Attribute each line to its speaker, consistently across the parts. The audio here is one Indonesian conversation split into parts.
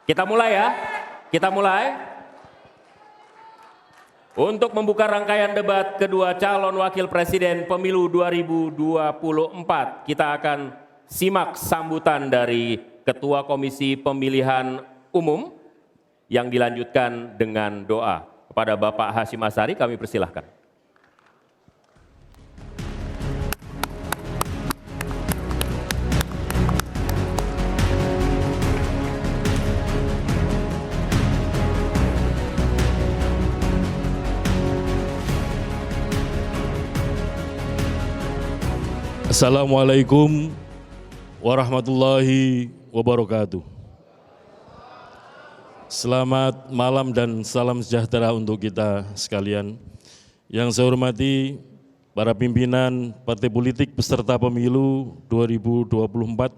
Speaker 1: Kita mulai ya, kita mulai. Untuk membuka rangkaian debat kedua calon wakil presiden pemilu 2024, kita akan simak sambutan dari Ketua Komisi Pemilihan Umum yang dilanjutkan dengan doa. Kepada Bapak Hasyim Asyari kami persilahkan.
Speaker 2: Assalamualaikum warahmatullahi wabarakatuh. Selamat malam dan salam sejahtera untuk kita sekalian. Yang saya hormati para pimpinan partai politik peserta pemilu 2024.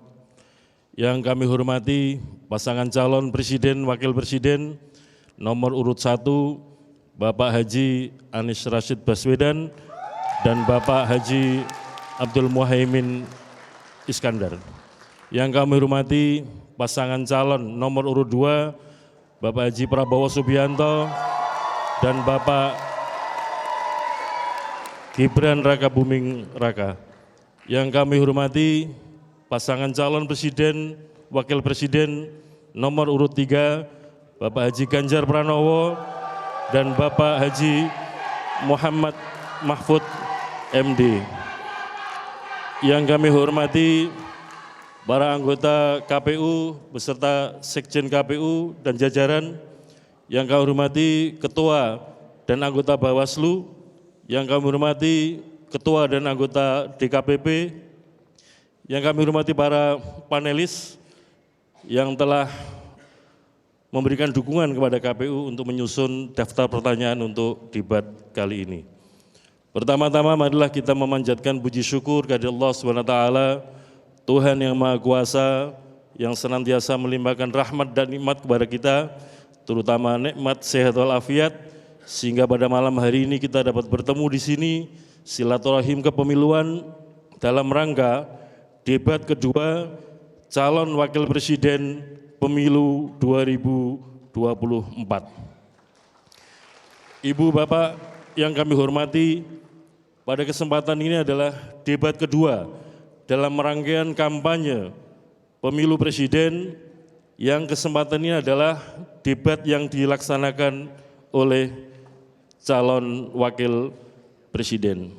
Speaker 2: Yang kami hormati pasangan calon presiden wakil presiden nomor urut 1 Bapak Haji Anies Rashid Baswedan dan Bapak Haji Abdul Muhaimin Iskandar. Yang kami hormati pasangan calon nomor urut 2 Bapak Haji Prabowo Subianto dan Bapak Gibran Raka Buming Raka. Yang kami hormati pasangan calon presiden wakil presiden nomor urut 3 Bapak Haji Ganjar Pranowo dan Bapak Haji Muhammad Mahfud MD. Yang kami hormati para anggota KPU beserta Sekjen KPU dan jajaran, yang kami hormati Ketua dan anggota Bawaslu, yang kami hormati Ketua dan anggota DKPP, yang kami hormati para panelis yang telah memberikan dukungan kepada KPU untuk menyusun daftar pertanyaan untuk debat kali ini. Pertama-tama marilah kita memanjatkan puji syukur kepada Allah SWT, Tuhan yang Maha Kuasa, yang senantiasa melimpahkan rahmat dan nikmat kepada kita, terutama nikmat sehat walafiat, sehingga pada malam hari ini kita dapat bertemu di sini, silaturahim kepemiluan dalam rangka debat kedua calon wakil presiden pemilu 2024. Ibu Bapak yang kami hormati, pada kesempatan ini adalah debat kedua dalam rangkaian kampanye pemilu presiden, yang kesempatan ini adalah debat yang dilaksanakan oleh calon wakil presiden.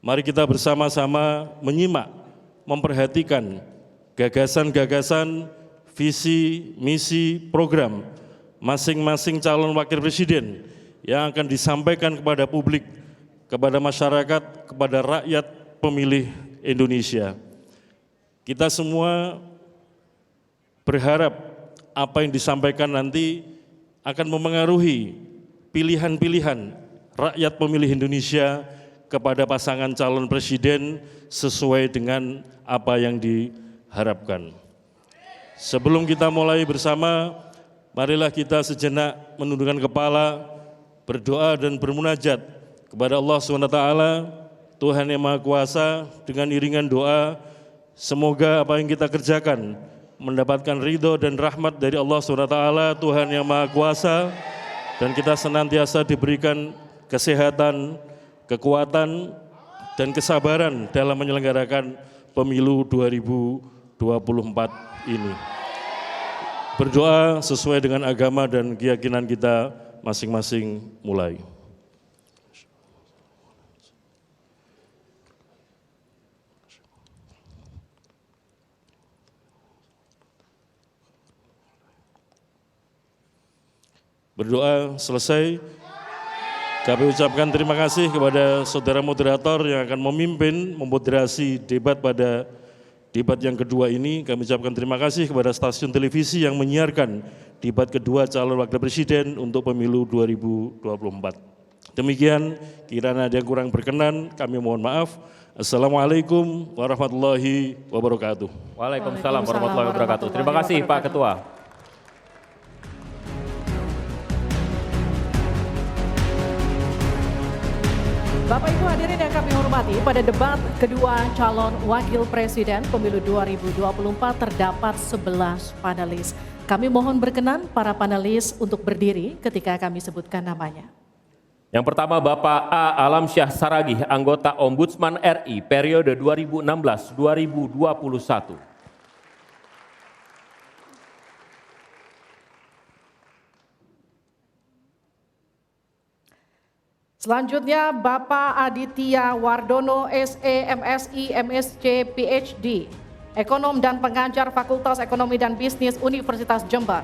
Speaker 2: Mari kita bersama-sama menyimak, memperhatikan gagasan-gagasan, visi, misi, program masing-masing calon wakil presiden yang akan disampaikan kepada publik, kepada masyarakat, kepada rakyat pemilih Indonesia. Kita semua berharap apa yang disampaikan nanti akan memengaruhi pilihan-pilihan rakyat pemilih Indonesia kepada pasangan calon presiden sesuai dengan apa yang diharapkan. Sebelum kita mulai bersama, marilah kita sejenak menundukkan kepala, berdoa dan bermunajat kepada Allah SWT, Tuhan yang Maha Kuasa. Dengan iringan doa, semoga apa yang kita kerjakan mendapatkan ridho dan rahmat dari Allah SWT, Tuhan yang Maha Kuasa, dan kita senantiasa diberikan kesehatan, kekuatan, dan kesabaran dalam menyelenggarakan pemilu 2024 ini. Berdoa sesuai dengan agama dan keyakinan kita masing-masing. Mulai. Berdoa selesai, kami ucapkan terima kasih kepada saudara moderator yang akan memimpin, memoderasi debat pada debat yang kedua ini. Kami ucapkan terima kasih kepada stasiun televisi yang menyiarkan debat kedua calon wakil presiden untuk pemilu 2024. Demikian, kiranya ada yang kurang berkenan, kami mohon maaf. Assalamualaikum warahmatullahi wabarakatuh.
Speaker 1: Waalaikumsalam warahmatullahi wabarakatuh. Terima kasih Pak Ketua.
Speaker 3: Bapak Ibu hadirin yang kami hormati, pada debat kedua calon wakil presiden pemilu 2024 terdapat 11 panelis. Kami mohon berkenan para panelis untuk berdiri ketika kami sebutkan namanya.
Speaker 1: Yang pertama Bapak A. Alamsyah Saragih, anggota Ombudsman RI periode 2016-2021.
Speaker 3: Selanjutnya Bapak Aditya Wardono SE MSI MSc PhD, Ekonom dan Pengajar Fakultas Ekonomi dan Bisnis Universitas Jember.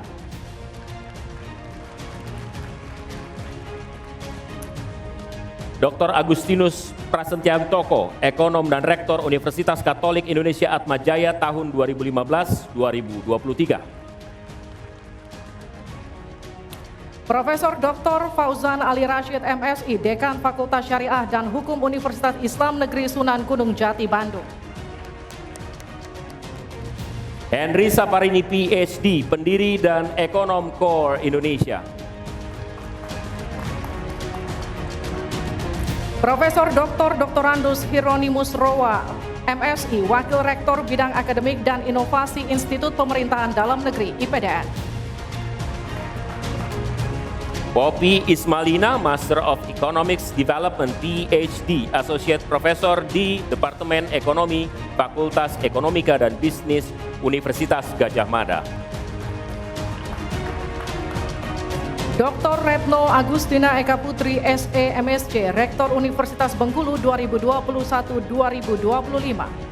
Speaker 1: Dr. Agustinus Prasetyanto, Ekonom dan Rektor Universitas Katolik Indonesia Atmajaya tahun 2015-2023.
Speaker 3: Profesor Dr. Fauzan Ali Rashid MSI, Dekan Fakultas Syariah dan Hukum Universitas Islam Negeri Sunan Gunung Jati, Bandung.
Speaker 1: Henry Saparini PhD, pendiri dan ekonom Core Indonesia.
Speaker 3: Profesor Dr. Dr. Hieronymus Rowa, MSI, Wakil Rektor Bidang Akademik dan Inovasi Institut Pemerintahan Dalam Negeri, IPDN.
Speaker 1: Poppy Ismalina, Master of Economics Development, PhD, Associate Professor di Departemen Ekonomi, Fakultas Ekonomika dan Bisnis, Universitas Gadjah Mada.
Speaker 3: Dr. Retno Agustina Eka Putri, SE MSc, Rektor Universitas Bengkulu 2021-2025.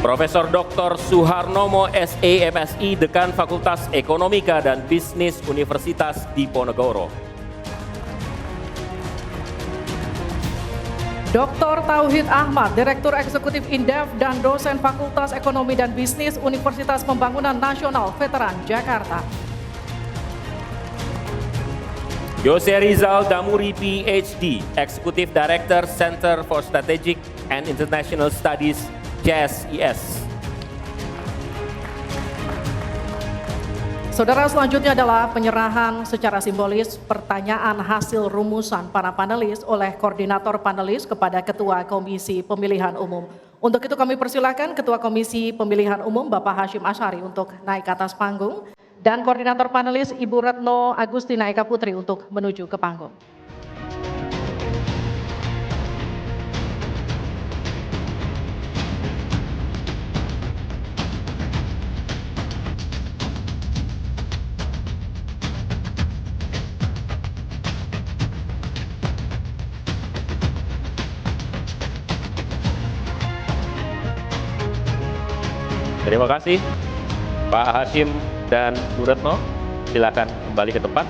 Speaker 1: Profesor Dr. Suharnomo SE MSI, Dekan Fakultas Ekonomika dan Bisnis Universitas Diponegoro.
Speaker 3: Dr. Tauhid Ahmad, Direktur Eksekutif Indef dan Dosen Fakultas Ekonomi dan Bisnis Universitas Pembangunan Nasional Veteran Jakarta.
Speaker 1: Jose Rizal Damuri PhD, Executive Director Center for Strategic and International Studies, JSIS.
Speaker 3: Saudara, selanjutnya adalah penyerahan secara simbolis pertanyaan hasil rumusan para panelis oleh koordinator panelis kepada Ketua Komisi Pemilihan Umum. Untuk itu kami persilakan Ketua Komisi Pemilihan Umum Bapak Hashim Asyari untuk naik ke atas panggung dan koordinator panelis Ibu Retno Agustina Eka Putri untuk menuju ke panggung.
Speaker 1: Terima kasih Pak Hashim dan Bu Retno, silakan kembali ke tempat.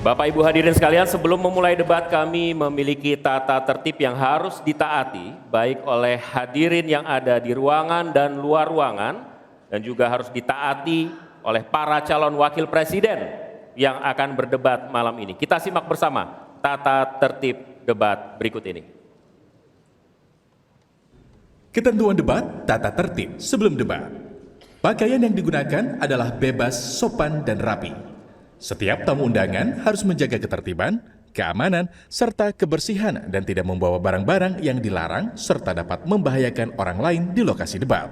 Speaker 1: Bapak Ibu hadirin sekalian, sebelum memulai debat kami memiliki tata tertib yang harus ditaati baik oleh hadirin yang ada di ruangan dan luar ruangan, dan juga harus ditaati oleh para calon wakil presiden yang akan berdebat malam ini. Kita simak bersama tata tertib debat berikut ini.
Speaker 4: Ketentuan debat, tata tertib sebelum debat. Pakaian yang digunakan adalah bebas, sopan, dan rapi. Setiap tamu undangan harus menjaga ketertiban, keamanan, serta kebersihan dan tidak membawa barang-barang yang dilarang serta dapat membahayakan orang lain di lokasi debat.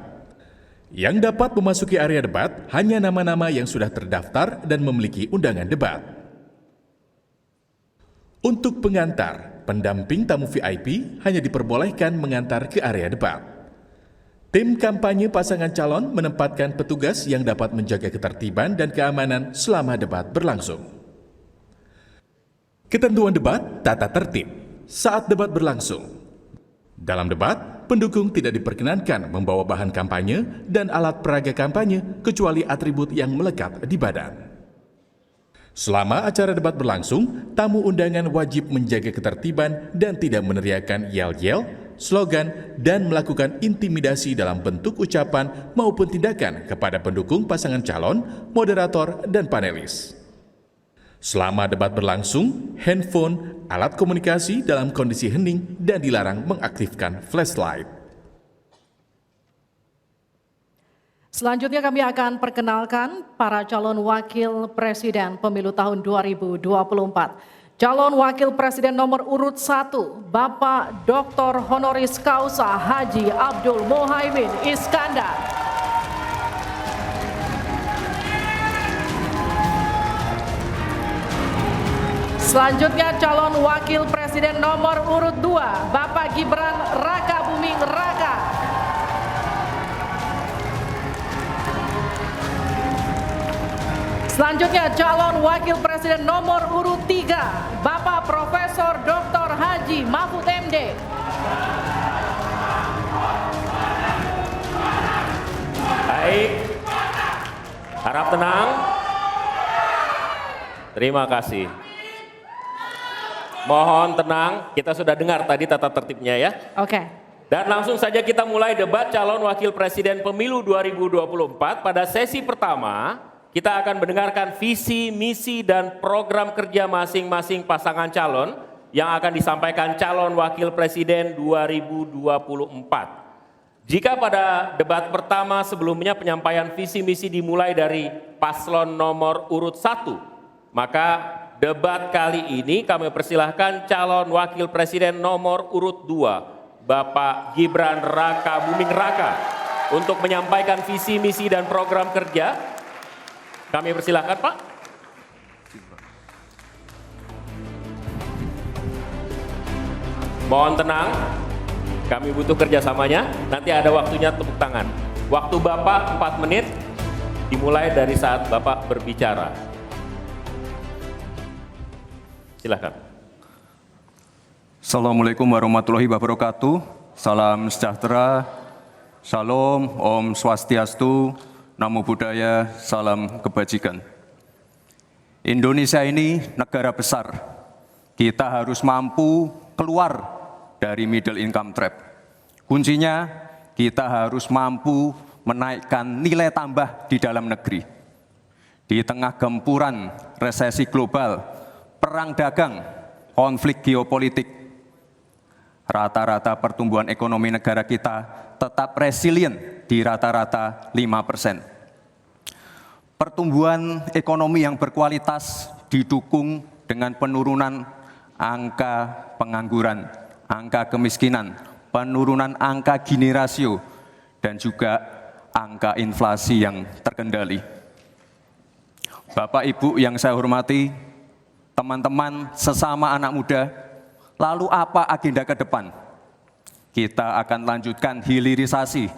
Speaker 4: Yang dapat memasuki area debat hanya nama-nama yang sudah terdaftar dan memiliki undangan debat. Untuk pengantar, pendamping tamu VIP hanya diperbolehkan mengantar ke area debat. Tim kampanye pasangan calon menempatkan petugas yang dapat menjaga ketertiban dan keamanan selama debat berlangsung. Ketentuan debat, tata tertib saat debat berlangsung. Dalam debat, pendukung tidak diperkenankan membawa bahan kampanye dan alat peraga kampanye kecuali atribut yang melekat di badan. Selama acara debat berlangsung, tamu undangan wajib menjaga ketertiban dan tidak meneriakkan yel-yel, slogan, dan melakukan intimidasi dalam bentuk ucapan maupun tindakan kepada pendukung pasangan calon, moderator, dan panelis. Selama debat berlangsung, handphone, alat komunikasi dalam kondisi hening dan dilarang mengaktifkan flashlight.
Speaker 3: Selanjutnya kami akan perkenalkan para calon wakil presiden pemilu tahun 2024. Calon Wakil Presiden nomor urut 1, Bapak Dr. Honoris Causa Haji Abdul Muhaimin Iskandar. Selanjutnya calon Wakil Presiden nomor urut 2, Bapak Gibran Raka Buming Raka. Selanjutnya calon Wakil Presiden nomor urut 3, Bapak Profesor Dr. Haji Mahfud MD.
Speaker 1: Baik, harap tenang. Terima kasih. Mohon tenang, kita sudah dengar tadi tata tertibnya ya.
Speaker 3: Oke.
Speaker 1: Dan langsung saja kita mulai debat calon wakil presiden pemilu 2024. Pada sesi pertama, kita akan mendengarkan visi, misi, dan program kerja masing-masing pasangan calon yang akan disampaikan calon wakil presiden 2024. Jika pada debat pertama sebelumnya penyampaian visi misi dimulai dari paslon nomor urut 1, maka debat kali ini kami persilahkan calon wakil presiden nomor urut 2, Bapak Gibran Raka Buming Raka, untuk menyampaikan visi misi dan program kerja. Kami persilahkan Pak. Mohon tenang. Kami butuh kerjasamanya, nanti ada waktunya tepuk tangan. Waktu Bapak 4 menit, dimulai dari saat Bapak berbicara. Silakan.
Speaker 5: Assalamualaikum warahmatullahi wabarakatuh. Salam sejahtera, Shalom, Om Swastiastu, Namo Buddhaya, salam kebajikan. Indonesia ini negara besar. Kita harus mampu keluar dari middle income trap. Kuncinya kita harus mampu menaikkan nilai tambah di dalam negeri. Di tengah gempuran resesi global, perang dagang, konflik geopolitik, rata-rata pertumbuhan ekonomi negara kita tetap resilient di rata-rata 5%. Pertumbuhan ekonomi yang berkualitas didukung dengan penurunan angka pengangguran, angka kemiskinan, penurunan angka Gini rasio, dan juga angka inflasi yang terkendali. Bapak Ibu yang saya hormati, teman-teman sesama anak muda, lalu apa agenda ke depan? Kita akan lanjutkan hilirisasi,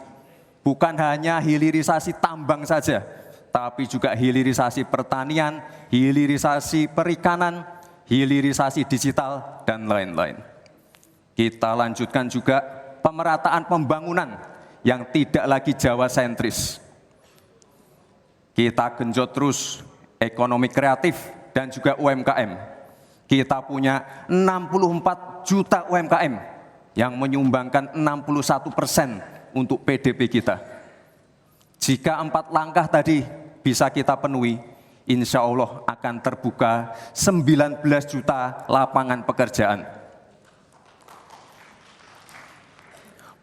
Speaker 5: bukan hanya hilirisasi tambang saja, tapi juga hilirisasi pertanian, hilirisasi perikanan, hilirisasi digital, dan lain-lain. Kita lanjutkan juga pemerataan pembangunan yang tidak lagi Jawa sentris. Kita genjot terus ekonomi kreatif dan juga UMKM. Kita punya 64 juta UMKM yang menyumbangkan 61% untuk PDB kita. Jika 4 langkah tadi bisa kita penuhi, insya Allah akan terbuka 19 juta lapangan pekerjaan.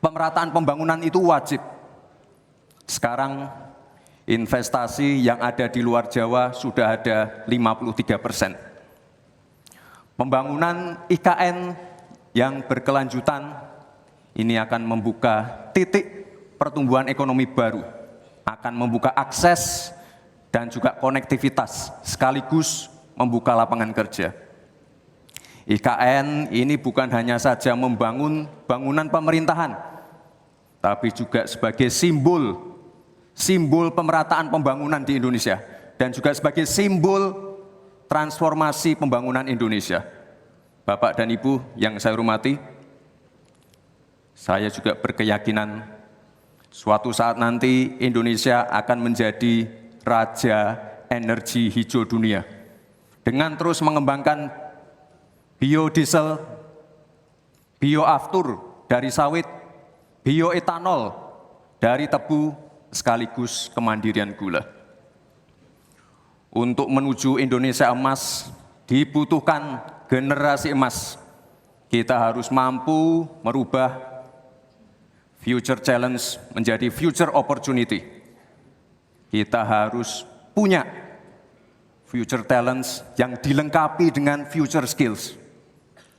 Speaker 5: Pemerataan pembangunan itu wajib. Sekarang investasi yang ada di luar Jawa sudah ada 53%. Pembangunan IKN yang berkelanjutan ini akan membuka titik pertumbuhan ekonomi baru, akan membuka akses dan juga konektivitas, sekaligus membuka lapangan kerja. IKN ini bukan hanya saja membangun bangunan pemerintahan, tapi juga sebagai simbol pemerataan pembangunan di Indonesia, dan juga sebagai simbol transformasi pembangunan Indonesia. Bapak dan Ibu yang saya hormati, saya juga berkeyakinan suatu saat nanti Indonesia akan menjadi raja energi hijau dunia dengan terus mengembangkan biodiesel, bioaftur dari sawit, bioetanol dari tebu, sekaligus kemandirian gula. Untuk menuju Indonesia emas dibutuhkan generasi emas. Kita harus mampu merubah future challenge menjadi future opportunity. Kita harus punya future talents yang dilengkapi dengan future skills.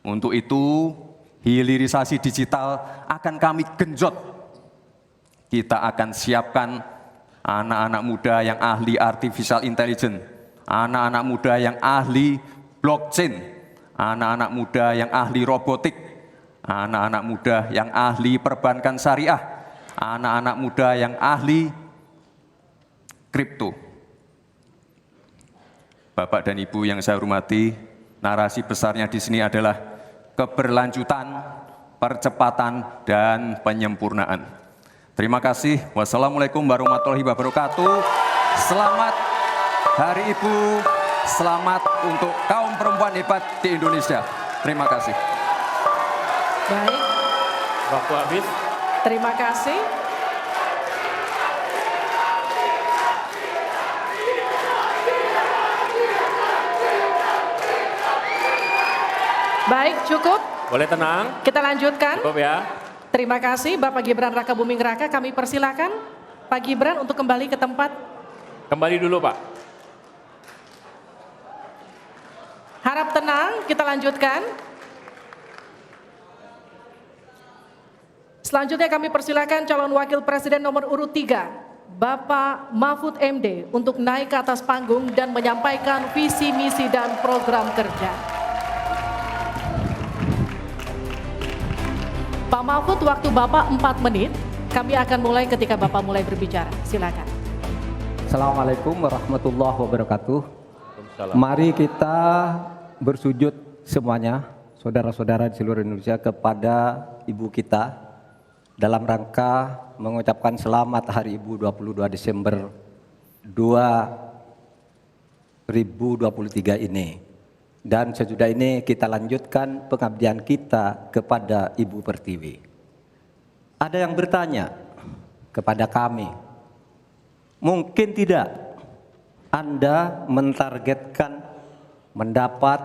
Speaker 5: Untuk itu, hilirisasi digital akan kami genjot. Kita akan siapkan anak-anak muda yang ahli artificial intelligence, anak-anak muda yang ahli blockchain, anak-anak muda yang ahli robotik, anak-anak muda yang ahli perbankan syariah, anak-anak muda yang ahli kripto. Bapak dan Ibu yang saya hormati, narasi besarnya di sini adalah keberlanjutan, percepatan, dan penyempurnaan. Terima kasih. Wassalamualaikum warahmatullahi wabarakatuh. Selamat Hari Ibu, selamat untuk kaum perempuan hebat di Indonesia. Terima kasih.
Speaker 3: Baik,
Speaker 1: Waktu habis.
Speaker 3: terima kasih. Baik, cukup.
Speaker 1: Boleh tenang?
Speaker 3: Kita lanjutkan.
Speaker 1: Cukup ya.
Speaker 3: Terima kasih Bapak Gibran Raka Buming Raka. Kami persilakan Pak Gibran untuk kembali ke tempat.
Speaker 1: Kembali dulu Pak.
Speaker 3: Harap tenang, kita lanjutkan. Selanjutnya kami persilakan calon wakil presiden nomor urut 3, Bapak Mahfud MD untuk naik ke atas panggung dan menyampaikan visi, misi, dan program kerja. Pak Mahfud, waktu Bapak 4 menit, kami akan mulai ketika Bapak mulai berbicara. Silakan.
Speaker 6: Assalamualaikum warahmatullahi wabarakatuh.
Speaker 1: Waalaikumsalam.
Speaker 6: Mari kita bersujud semuanya, saudara-saudara di seluruh Indonesia, kepada Ibu kita dalam rangka mengucapkan selamat Hari Ibu 22 Desember 2023 ini. Dan sesudah ini kita lanjutkan pengabdian kita kepada Ibu Pertiwi. Ada yang bertanya kepada kami, mungkin tidak Anda mentargetkan mendapat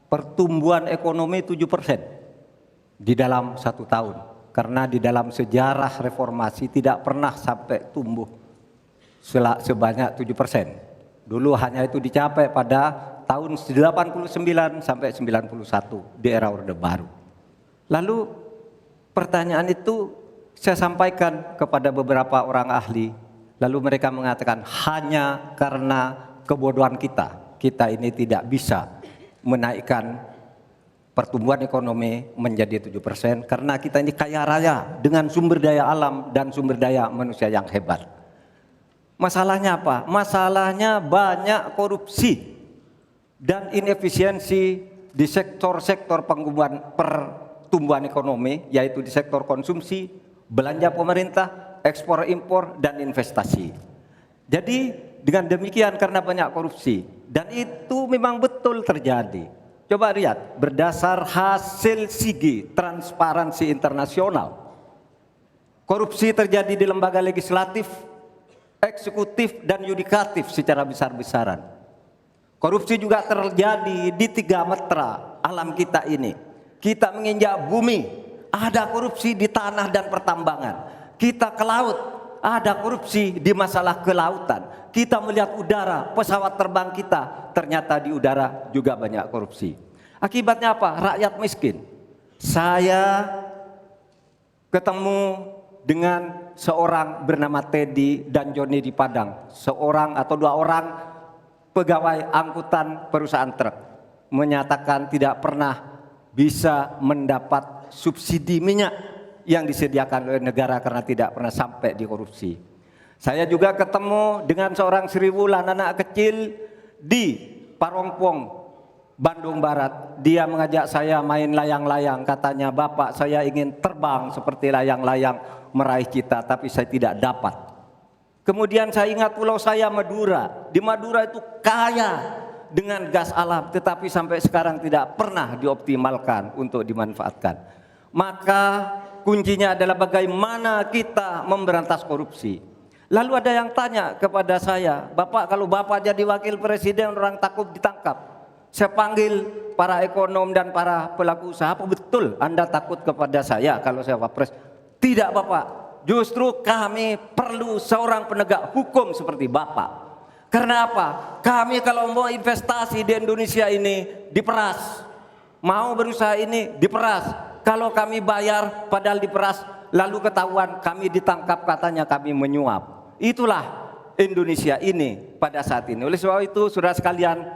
Speaker 6: pertumbuhan ekonomi 7% di dalam 1 tahun. Karena di dalam sejarah reformasi tidak pernah sampai tumbuh sebanyak 7%. Dulu hanya itu dicapai pada tahun 89 sampai 91 di era Orde Baru. Lalu pertanyaan itu saya sampaikan kepada beberapa orang ahli. Lalu mereka mengatakan hanya karena kebodohan kita ini tidak bisa menaikkan pertumbuhan ekonomi menjadi 7% karena kita ini kaya raya dengan sumber daya alam dan sumber daya manusia yang hebat. Masalahnya apa? Masalahnya banyak korupsi dan inefisiensi di sektor-sektor pertumbuhan ekonomi, yaitu di sektor konsumsi, belanja pemerintah, ekspor impor, dan investasi. Jadi dengan demikian karena banyak korupsi, dan itu memang betul terjadi. Coba lihat, berdasar hasil SIGI, Transparansi Internasional, korupsi terjadi di lembaga legislatif, eksekutif, dan yudikatif secara besar-besaran. Korupsi juga terjadi di 3 metra alam kita ini. Kita menginjak bumi, ada korupsi di tanah dan pertambangan. Kita ke laut, ada korupsi di masalah kelautan. Kita melihat udara, pesawat terbang kita, ternyata di udara juga banyak korupsi. Akibatnya apa? Rakyat miskin. Saya ketemu dengan seorang bernama Teddy dan Joni di Padang. Seorang atau 2 orang pegawai angkutan perusahaan truk menyatakan tidak pernah bisa mendapat subsidi minyak yang disediakan oleh negara karena tidak pernah sampai di korupsi. Saya juga ketemu dengan seorang Sri Wulan, anak kecil di Parongpong, Bandung Barat. Dia mengajak saya main layang-layang. Katanya, "Bapak, saya ingin terbang seperti layang-layang meraih cita, tapi saya tidak dapat." Kemudian saya ingat pulau saya Madura. Di Madura itu kaya dengan gas alam, tetapi sampai sekarang tidak pernah dioptimalkan untuk dimanfaatkan. Maka kuncinya adalah bagaimana kita memberantas korupsi. Lalu ada yang tanya kepada saya, "Bapak, kalau Bapak jadi wakil presiden orang takut ditangkap." Saya panggil para ekonom dan para pelaku usaha, "Apa betul Anda takut kepada saya kalau saya wapres?" "Tidak, Bapak. Justru kami perlu seorang penegak hukum seperti Bapak. Karena apa? Kami kalau mau investasi di Indonesia ini diperas. Mau berusaha ini diperas. Kalau kami bayar padahal diperas, lalu ketahuan kami ditangkap katanya kami menyuap. Itulah Indonesia ini pada saat ini. Oleh sebab itu saudara sekalian,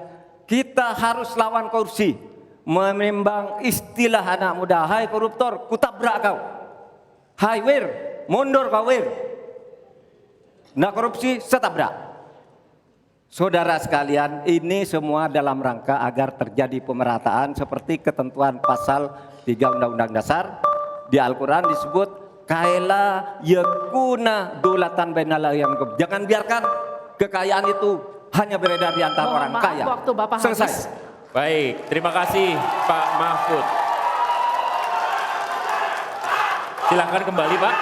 Speaker 6: kita harus lawan korupsi. Menimbang istilah anak muda, hai koruptor, kutabrak kau. Hai wir, mundur kau wir. Nah korupsi, setabrak. Saudara sekalian, ini semua dalam rangka agar terjadi pemerataan seperti ketentuan pasal 3 Undang-Undang Dasar. Di Al-Quran disebut kaila yakuna dulatan bainal yang. Jangan biarkan kekayaan itu hanya beredar di antara orang kaya.
Speaker 3: Waktu Bapak
Speaker 6: selesai.
Speaker 3: habis.
Speaker 1: Baik, terima kasih Pak Mahfud. Silakan kembali Pak.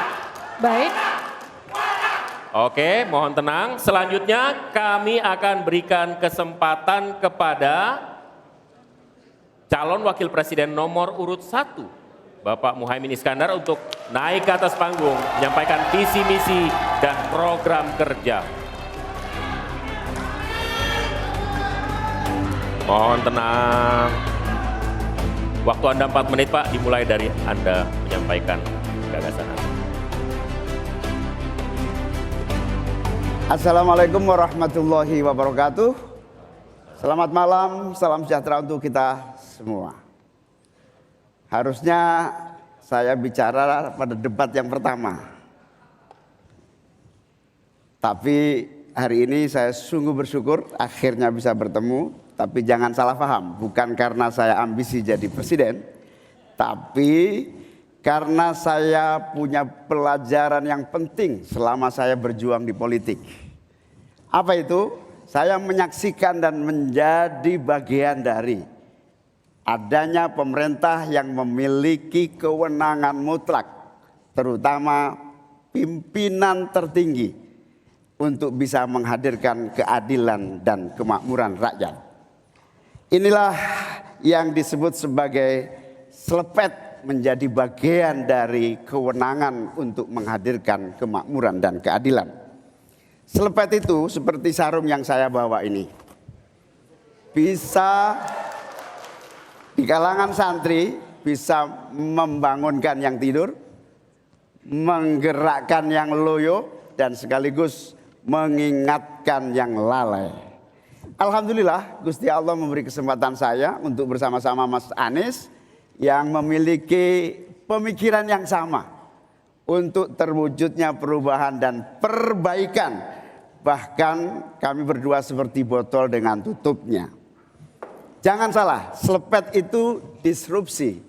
Speaker 3: Baik.
Speaker 1: Oke, mohon tenang. Selanjutnya kami akan berikan kesempatan kepada calon wakil presiden nomor urut 1, Bapak Muhaimin Iskandar, untuk naik ke atas panggung, menyampaikan visi misi dan program kerja. Mohon tenang. Waktu Anda 4 menit Pak, dimulai dari Anda menyampaikan gagasan Anda.
Speaker 7: Assalamualaikum warahmatullahi wabarakatuh. Selamat malam, salam sejahtera untuk kita semua. Harusnya saya bicara pada debat yang pertama. Tapi hari ini saya sungguh bersyukur akhirnya bisa bertemu. Tapi jangan salah paham, bukan karena saya ambisi jadi presiden, tapi karena saya punya pelajaran yang penting selama saya berjuang di politik. Apa itu? Saya menyaksikan dan menjadi bagian dari adanya pemerintah yang memiliki kewenangan mutlak, terutama pimpinan tertinggi, untuk bisa menghadirkan keadilan dan kemakmuran rakyat. Inilah yang disebut sebagai selepet, menjadi bagian dari kewenangan untuk menghadirkan kemakmuran dan keadilan. Selepet itu seperti sarung yang saya bawa ini. Bisa di kalangan santri, bisa membangunkan yang tidur, menggerakkan yang loyo, dan sekaligus mengingatkan yang lalai. Alhamdulillah Gusti Allah memberi kesempatan saya untuk bersama-sama Mas Anies yang memiliki pemikiran yang sama untuk terwujudnya perubahan dan perbaikan. Bahkan kami berdua seperti botol dengan tutupnya. Jangan salah, selepet itu disrupsi.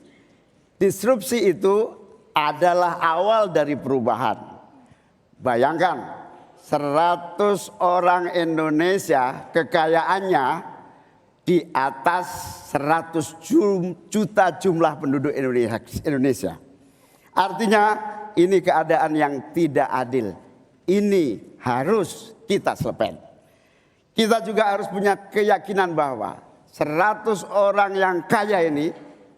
Speaker 7: Disrupsi itu adalah awal dari perubahan. Bayangkan 100 orang Indonesia kekayaannya di atas 100 juta jumlah penduduk Indonesia. Artinya ini keadaan yang tidak adil. Ini harus kita selepet. Kita juga harus punya keyakinan bahwa 100 orang yang kaya ini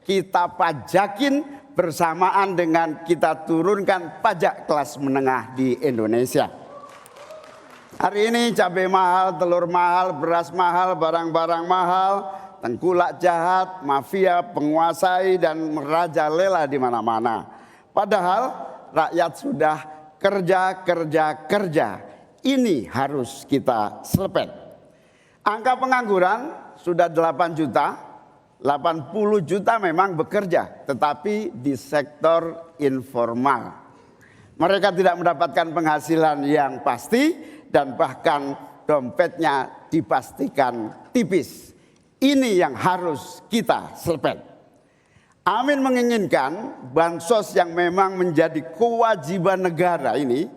Speaker 7: kita pajakin bersamaan dengan kita turunkan pajak kelas menengah di Indonesia. Hari ini cabai mahal, telur mahal, beras mahal, barang-barang mahal, tengkulak jahat, mafia, penguasai dan merajalela di mana-mana. Padahal rakyat sudah kerja. Ini harus kita selepet. Angka pengangguran sudah 8 juta, 80 juta memang bekerja, tetapi di sektor informal. Mereka tidak mendapatkan penghasilan yang pasti, dan bahkan dompetnya dipastikan tipis. Ini yang harus kita selepet. Amin menginginkan bansos yang memang menjadi kewajiban negara ini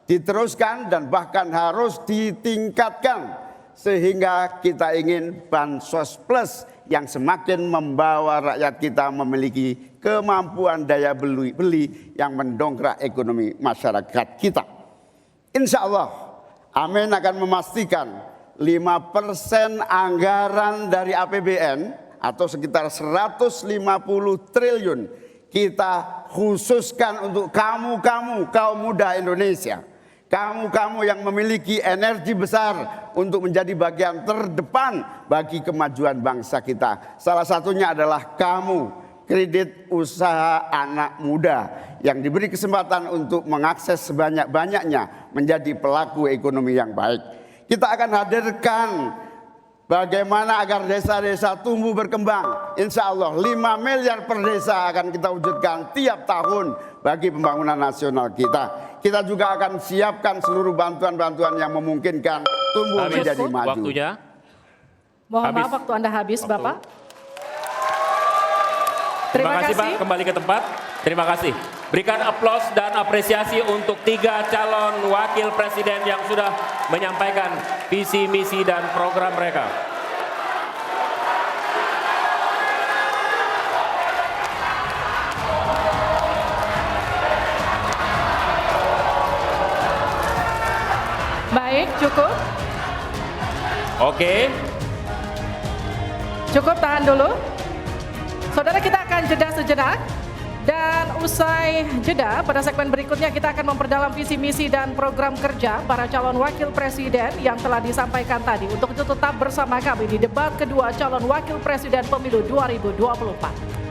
Speaker 7: diteruskan dan bahkan harus ditingkatkan, sehingga kita ingin bansos plus yang semakin membawa rakyat kita memiliki kemampuan daya beli yang mendongkrak ekonomi masyarakat kita. Insya Allah Amin akan memastikan 5% anggaran dari APBN atau sekitar 150 triliun kita khususkan untuk kaum muda Indonesia. kamu-kamu yang memiliki energi besar untuk menjadi bagian terdepan bagi kemajuan bangsa kita. Salah satunya adalah kamu, kredit usaha anak muda yang diberi kesempatan untuk mengakses sebanyak-banyaknya menjadi pelaku ekonomi yang baik. Kita akan hadirkan bagaimana agar desa-desa tumbuh berkembang. Insya Allah 5 miliar per desa akan kita wujudkan tiap tahun bagi pembangunan nasional kita. Kita juga akan siapkan seluruh bantuan-bantuan yang memungkinkan tumbuh menjadi maju.
Speaker 1: Waktunya.
Speaker 3: Mohon
Speaker 1: Habis.
Speaker 3: maaf waktu Anda habis, Bapak.
Speaker 1: Terima kasih Pak, kembali ke tempat. Terima kasih. Berikan aplaus dan apresiasi untuk 3 calon wakil presiden yang sudah menyampaikan visi, misi, dan program mereka.
Speaker 3: Baik, cukup.
Speaker 1: Oke.
Speaker 3: Cukup, tahan dulu. Saudara, kita akan jeda sejenak. Dan usai jeda, pada segmen berikutnya kita akan memperdalam visi misi dan program kerja para calon wakil presiden yang telah disampaikan tadi. Untuk itu tetap bersama kami di debat kedua calon wakil presiden pemilu 2024.